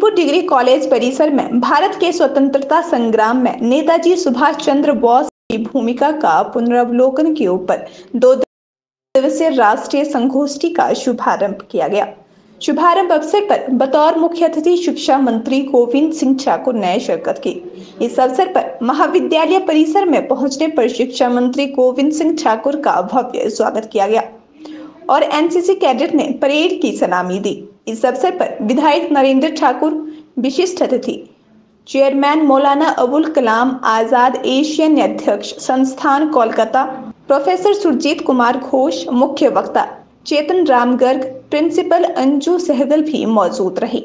Hamirpur degree college परिसर में भारत के स्वतंत्रता संग्राम में नेताजी सुभाष चंद्र बोस की भूमिका का पुनरावलोकन के ऊपर 2 दिवसीय राष्ट्रीय संगोष्ठी का शुभारंभ किया गया। शुभारंभ अवसर पर बतौर मुख्य अतिथि शिक्षा मंत्री गोविंद सिंह ठाकुर ने शिरकत की। इस अवसर पर महाविद्यालय परिसर में पहुंचने पर शिक्षा मंत्री गोविंद सिंह ठाकुर का भव्य स्वागत किया गया और एनसीसी कैडेट ने परेड की सलामी दी। इस अवसर पर विधायक नरेंद्र ठाकुर विशिष्ट अतिथि, चेयरमैन मौलाना अबुल कलाम आजाद एशियन अध्यक्ष संस्थान कोलकाता प्रोफेसर सुरजीत कुमार घोष, मुख्य वक्ता चेतन राम गर्ग, प्रिंसिपल अंजू सहगल भी मौजूद रही।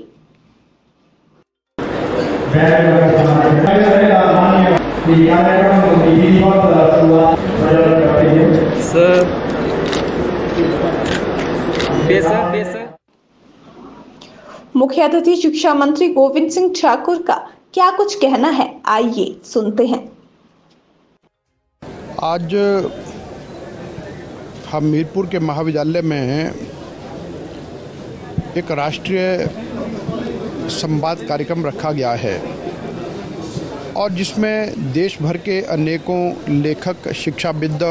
मुख्य अतिथि शिक्षा मंत्री गोविंद सिंह ठाकुर का क्या कुछ कहना है, आइए सुनते हैं। आज हमीरपुर के महाविद्यालय में एक राष्ट्रीय संवाद कार्यक्रम रखा गया है और जिसमें देश भर के अनेकों लेखक शिक्षाविद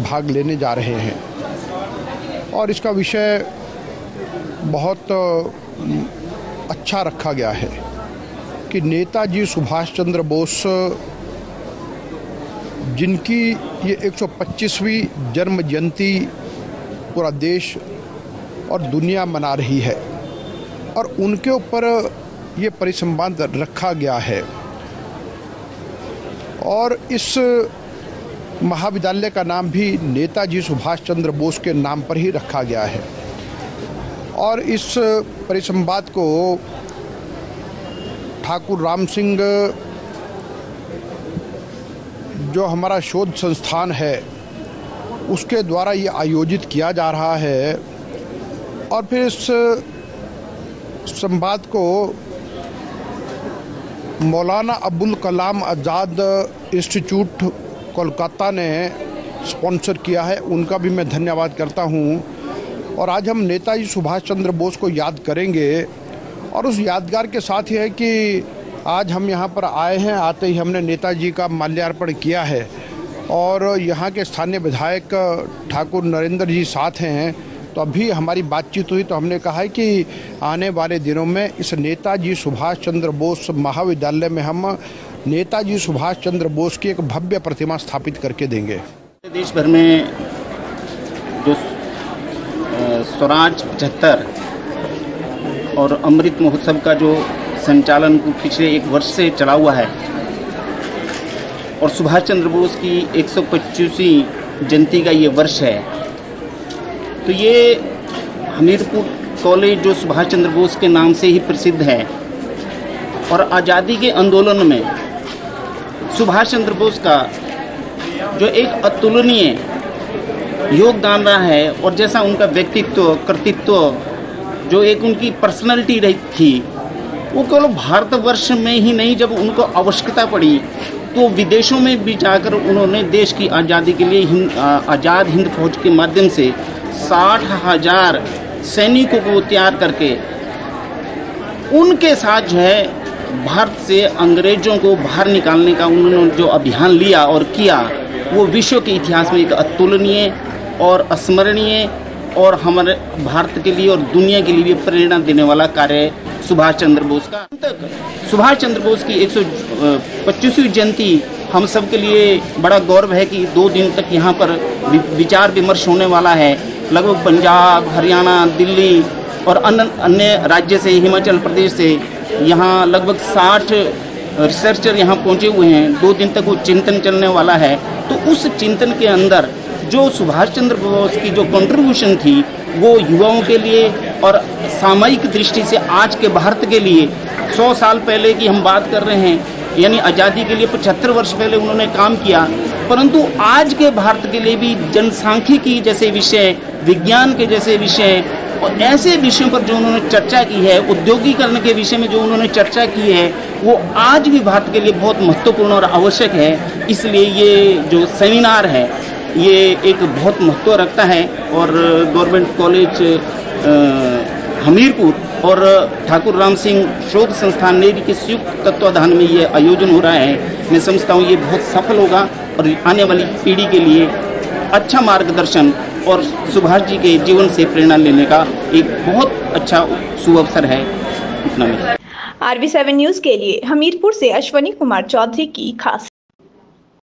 भाग लेने जा रहे हैं और इसका विषय बहुत अच्छा रखा गया है कि नेताजी सुभाष चंद्र बोस जिनकी ये 125वीं जन्म जयंती पूरा देश और दुनिया मना रही है और उनके ऊपर ये परिसंवाद रखा गया है और इस महाविद्यालय का नाम भी नेताजी सुभाष चंद्र बोस के नाम पर ही रखा गया है और इस परिसंवाद को ठाकुर राम सिंह जो हमारा शोध संस्थान है उसके द्वारा ये आयोजित किया जा रहा है और फिर इस संवाद को मौलाना अबुल कलाम आज़ाद इंस्टीट्यूट कोलकाता ने स्पॉन्सर किया है, उनका भी मैं धन्यवाद करता हूँ। और आज हम नेताजी सुभाष चंद्र बोस को याद करेंगे और उस यादगार के साथ ही है कि आज हम यहाँ पर आए हैं, आते ही हमने नेताजी का माल्यार्पण किया है और यहाँ के स्थानीय विधायक ठाकुर नरेंद्र जी साथ हैं। तो अभी हमारी बातचीत हुई तो हमने कहा है कि आने वाले दिनों में इस नेताजी सुभाष चंद्र बोस महाविद्यालय में हम नेताजी सुभाष चंद्र बोस की एक भव्य प्रतिमा स्थापित करके देंगे। देश भर में जो स्वराज 75 और अमृत महोत्सव का जो संचालन पिछले 1 वर्ष से चला हुआ है और सुभाष चंद्र बोस की 125वीं जयंती का ये वर्ष है, तो ये हमीरपुर कॉलेज जो सुभाष चंद्र बोस के नाम से ही प्रसिद्ध है और आज़ादी के आंदोलन में सुभाष चंद्र बोस का जो एक अतुलनीय योगदान रहा है और जैसा उनका व्यक्तित्व, कर्तृत्व, जो एक उनकी पर्सनालिटी रही थी, वो केवल भारतवर्ष में ही नहीं, जब उनको आवश्यकता पड़ी तो विदेशों में भी जाकर उन्होंने देश की आज़ादी के लिए आज़ाद हिंद फौज के माध्यम से 60,000 सैनिकों को तैयार करके उनके साथ जो है भारत से अंग्रेजों को बाहर निकालने का उन्होंने जो अभियान लिया और किया, वो विश्व के इतिहास में एक अतुलनीय और अस्मरणीय और हमारे भारत के लिए और दुनिया के लिए भी प्रेरणा देने वाला कार्य सुभाष चंद्र बोस का। सुभाष चंद्र बोस की 125वीं जयंती हम सब के लिए बड़ा गौरव है कि 2 दिन तक यहाँ पर विचार विमर्श होने वाला है। लगभग पंजाब, हरियाणा, दिल्ली और अन्य राज्य से, हिमाचल प्रदेश से यहाँ लगभग 60 रिसर्चर यहाँ पहुँचे हुए हैं। 2 दिन तक वो चिंतन चलने वाला है। तो उस चिंतन के अंदर जो सुभाष चंद्र बोस की जो कंट्रीब्यूशन थी वो युवाओं के लिए और सामयिक दृष्टि से आज के भारत के लिए 100 साल पहले की हम बात कर रहे हैं, यानी आज़ादी के लिए 75 वर्ष पहले उन्होंने काम किया, परंतु आज के भारत के लिए भी जनसांख्यिकी जैसे विषय, विज्ञान के जैसे विषय और ऐसे विषयों पर जो उन्होंने चर्चा की है, उद्योगीकरण के विषय में जो उन्होंने चर्चा की है, वो आज भी भारत के लिए बहुत महत्वपूर्ण और आवश्यक है। इसलिए ये जो सेमिनार है ये एक बहुत महत्व रखता है और गवर्नमेंट कॉलेज हमीरपुर और ठाकुर राम सिंह शोध संस्थान नेरी के संयुक्त तत्वाधान में ये आयोजन हो रहा है। मैं समझता हूँ ये बहुत सफल होगा और आने वाली पीढ़ी के लिए अच्छा मार्गदर्शन और सुभाष जी के जीवन से प्रेरणा लेने का एक बहुत अच्छा सुअवसर है। इतना में RV7 न्यूज के लिए हमीरपुर से अश्वनी कुमार चौधरी की खास